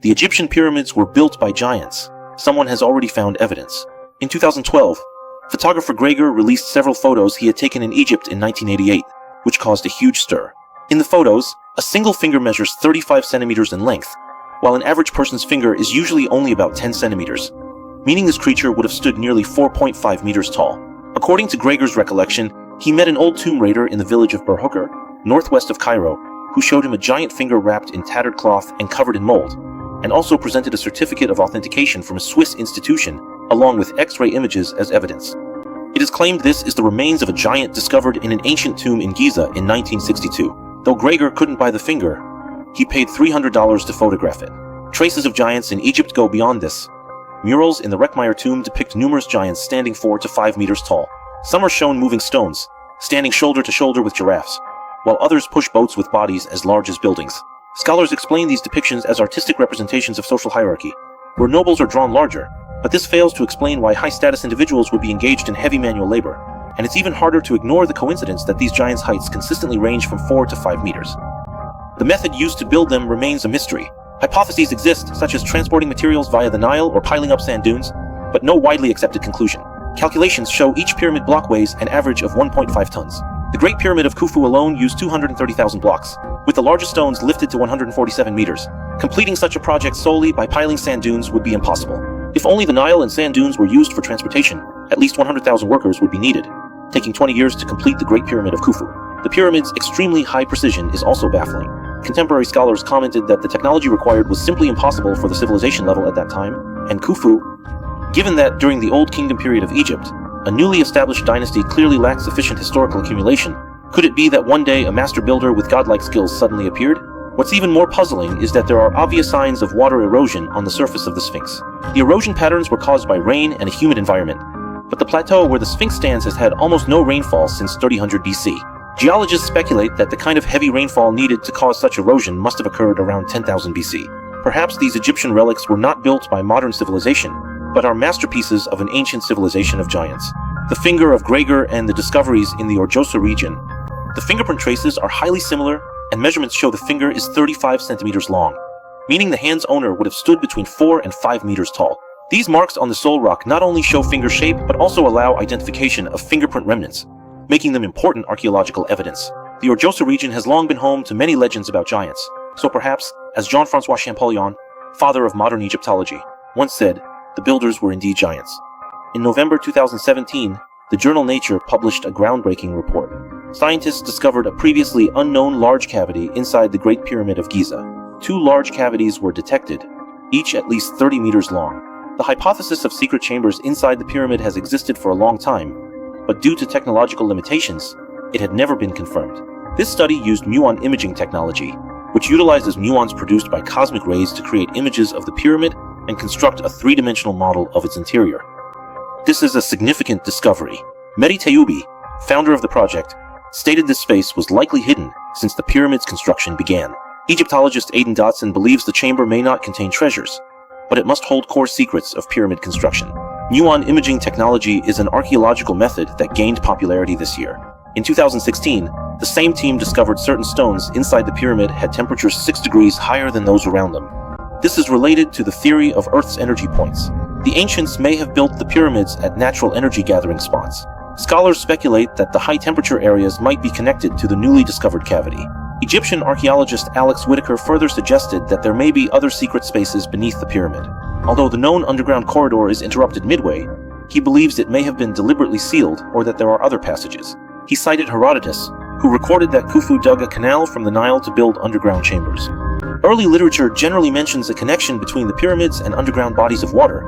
The Egyptian pyramids were built by giants. Someone has already found evidence. In 2012, photographer Gregor released several photos he had taken in Egypt in 1988, which caused a huge stir. In the photos, a single finger measures 35 centimeters in length, while an average person's finger is usually only about 10 centimeters, meaning this creature would have stood nearly 4.5 meters tall. According to Gregor's recollection, he met an old tomb raider in the village of Berhukar, northwest of Cairo, who showed him a giant finger wrapped in tattered cloth and covered in mold, and also presented a certificate of authentication from a Swiss institution, along with X-ray images as evidence. It is claimed this is the remains of a giant discovered in an ancient tomb in Giza in 1962. Though Gregor couldn't buy the finger, he paid $300 to photograph it. Traces of giants in Egypt go beyond this. Murals in the Reckmeyer tomb depict numerous giants standing 4 to 5 meters tall. Some are shown moving stones, standing shoulder to shoulder with giraffes, while others push boats with bodies as large as buildings. Scholars explain these depictions as artistic representations of social hierarchy, where nobles are drawn larger, but this fails to explain why high-status individuals would be engaged in heavy manual labor, and it's even harder to ignore the coincidence that these giants' heights consistently range from 4 to 5 meters. The method used to build them remains a mystery. Hypotheses exist, such as transporting materials via the Nile or piling up sand dunes, but no widely accepted conclusion. Calculations show each pyramid block weighs an average of 1.5 tons. The Great Pyramid of Khufu alone used 230,000 blocks, with the largest stones lifted to 147 meters. Completing such a project solely by piling sand dunes would be impossible. If only the Nile and sand dunes were used for transportation, at least 100,000 workers would be needed, taking 20 years to complete the Great Pyramid of Khufu. The pyramid's extremely high precision is also baffling. Contemporary scholars commented that the technology required was simply impossible for the civilization level at that time, and Khufu, given that during the Old Kingdom period of Egypt, a newly established dynasty clearly lacked sufficient historical accumulation, could it be that one day a master builder with godlike skills suddenly appeared? What's even more puzzling is that there are obvious signs of water erosion on the surface of the Sphinx. The erosion patterns were caused by rain and a humid environment, but the plateau where the Sphinx stands has had almost no rainfall since 3000 BC. Geologists speculate that the kind of heavy rainfall needed to cause such erosion must have occurred around 10,000 BC. Perhaps these Egyptian relics were not built by modern civilization, but are masterpieces of an ancient civilization of giants. The finger of Gregor and the discoveries in the Orjosa region. The fingerprint traces are highly similar, and measurements show the finger is 35 centimeters long, meaning the hand's owner would have stood between 4 and 5 meters tall. These marks on the sole rock not only show finger shape, but also allow identification of fingerprint remnants, making them important archaeological evidence. The Orjosa region has long been home to many legends about giants, so perhaps, as Jean-François Champollion, father of modern Egyptology, once said, the builders were indeed giants. In November 2017, the journal Nature published a groundbreaking report. Scientists discovered a previously unknown large cavity inside the Great Pyramid of Giza. 2 large cavities were detected, each at least 30 meters long. The hypothesis of secret chambers inside the pyramid has existed for a long time, but due to technological limitations, it had never been confirmed. This study used muon imaging technology, which utilizes muons produced by cosmic rays to create images of the pyramid and construct a 3-dimensional model of its interior. This is a significant discovery. Mehdi Tayoubi, founder of the project, stated this space was likely hidden since the pyramid's construction began. Egyptologist Aidan Dotson believes the chamber may not contain treasures, but it must hold core secrets of pyramid construction. Muon imaging technology is an archaeological method that gained popularity this year. In 2016, the same team discovered certain stones inside the pyramid had temperatures 6 degrees higher than those around them. This is related to the theory of Earth's energy points. The ancients may have built the pyramids at natural energy gathering spots. Scholars speculate that the high-temperature areas might be connected to the newly discovered cavity. Egyptian archaeologist Alex Whitaker further suggested that there may be other secret spaces beneath the pyramid. Although the known underground corridor is interrupted midway, he believes it may have been deliberately sealed or that there are other passages. He cited Herodotus, who recorded that Khufu dug a canal from the Nile to build underground chambers. Early literature generally mentions a connection between the pyramids and underground bodies of water,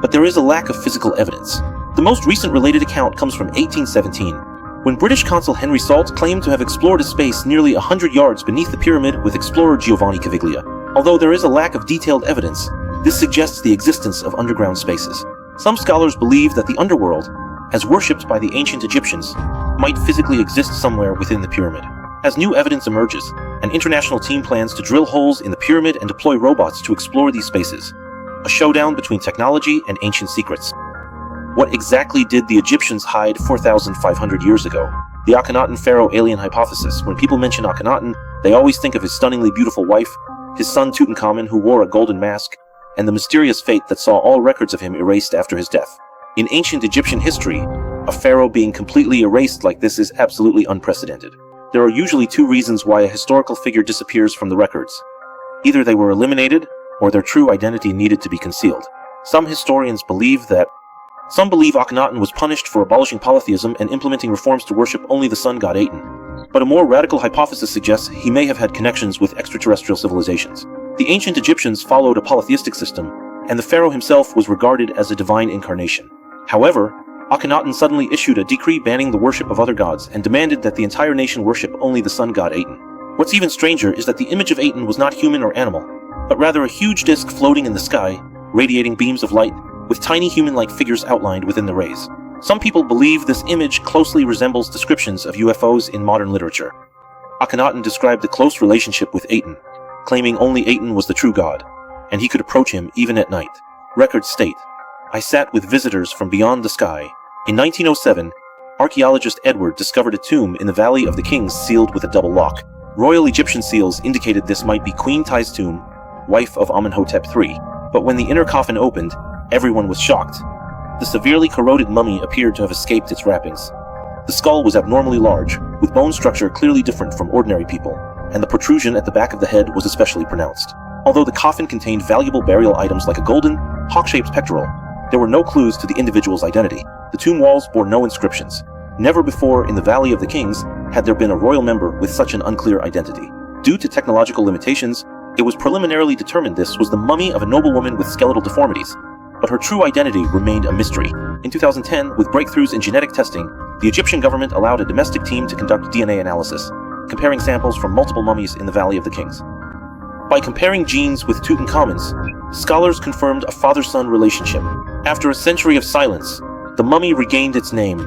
but there is a lack of physical evidence. The most recent related account comes from 1817, when British consul Henry Salt claimed to have explored a space nearly 100 yards beneath the pyramid with explorer Giovanni Caviglia. Although there is a lack of detailed evidence, this suggests the existence of underground spaces. Some scholars believe that the underworld, as worshipped by the ancient Egyptians, might physically exist somewhere within the pyramid. As new evidence emerges, an international team plans to drill holes in the pyramid and deploy robots to explore these spaces. A showdown between technology and ancient secrets. What exactly did the Egyptians hide 4,500 years ago? The Akhenaten pharaoh alien hypothesis. When people mention Akhenaten, they always think of his stunningly beautiful wife, his son Tutankhamun who wore a golden mask, and the mysterious fate that saw all records of him erased after his death. In ancient Egyptian history, a pharaoh being completely erased like this is absolutely unprecedented. There are usually two reasons why a historical figure disappears from the records. Either they were eliminated, or their true identity needed to be concealed. Some historians believe Akhenaten was punished for abolishing polytheism and implementing reforms to worship only the sun god Aten. But a more radical hypothesis suggests he may have had connections with extraterrestrial civilizations. The ancient Egyptians followed a polytheistic system, and the pharaoh himself was regarded as a divine incarnation. However, Akhenaten suddenly issued a decree banning the worship of other gods and demanded that the entire nation worship only the sun god Aten. What's even stranger is that the image of Aten was not human or animal, but rather a huge disk floating in the sky, radiating beams of light, with tiny human-like figures outlined within the rays. Some people believe this image closely resembles descriptions of UFOs in modern literature. Akhenaten described a close relationship with Aten, claiming only Aten was the true god, and he could approach him even at night. Records state, "I sat with visitors from beyond the sky. In 1907, archaeologist Edward discovered a tomb in the Valley of the Kings sealed with a double lock. Royal Egyptian seals indicated this might be Queen Ti's tomb, wife of Amenhotep III, but when the inner coffin opened, everyone was shocked. The severely corroded mummy appeared to have escaped its wrappings. The skull was abnormally large, with bone structure clearly different from ordinary people, and the protrusion at the back of the head was especially pronounced. Although the coffin contained valuable burial items like a golden, hawk-shaped pectoral, there were no clues to the individual's identity. The tomb walls bore no inscriptions. Never before in the Valley of the Kings had there been a royal member with such an unclear identity. Due to technological limitations, it was preliminarily determined this was the mummy of a noblewoman with skeletal deformities, but her true identity remained a mystery. In 2010, with breakthroughs in genetic testing, the Egyptian government allowed a domestic team to conduct DNA analysis, comparing samples from multiple mummies in the Valley of the Kings. By comparing genes with Tutankhamun's, scholars confirmed a father-son relationship. After a century of silence, the mummy regained its name,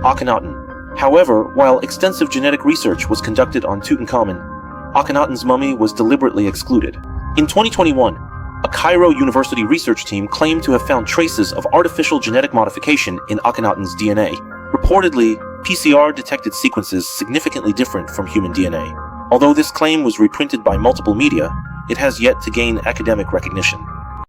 Akhenaten. However, while extensive genetic research was conducted on Tutankhamun, Akhenaten's mummy was deliberately excluded. In 2021, a Cairo University research team claimed to have found traces of artificial genetic modification in Akhenaten's DNA. Reportedly, PCR detected sequences significantly different from human DNA. Although this claim was reprinted by multiple media, it has yet to gain academic recognition.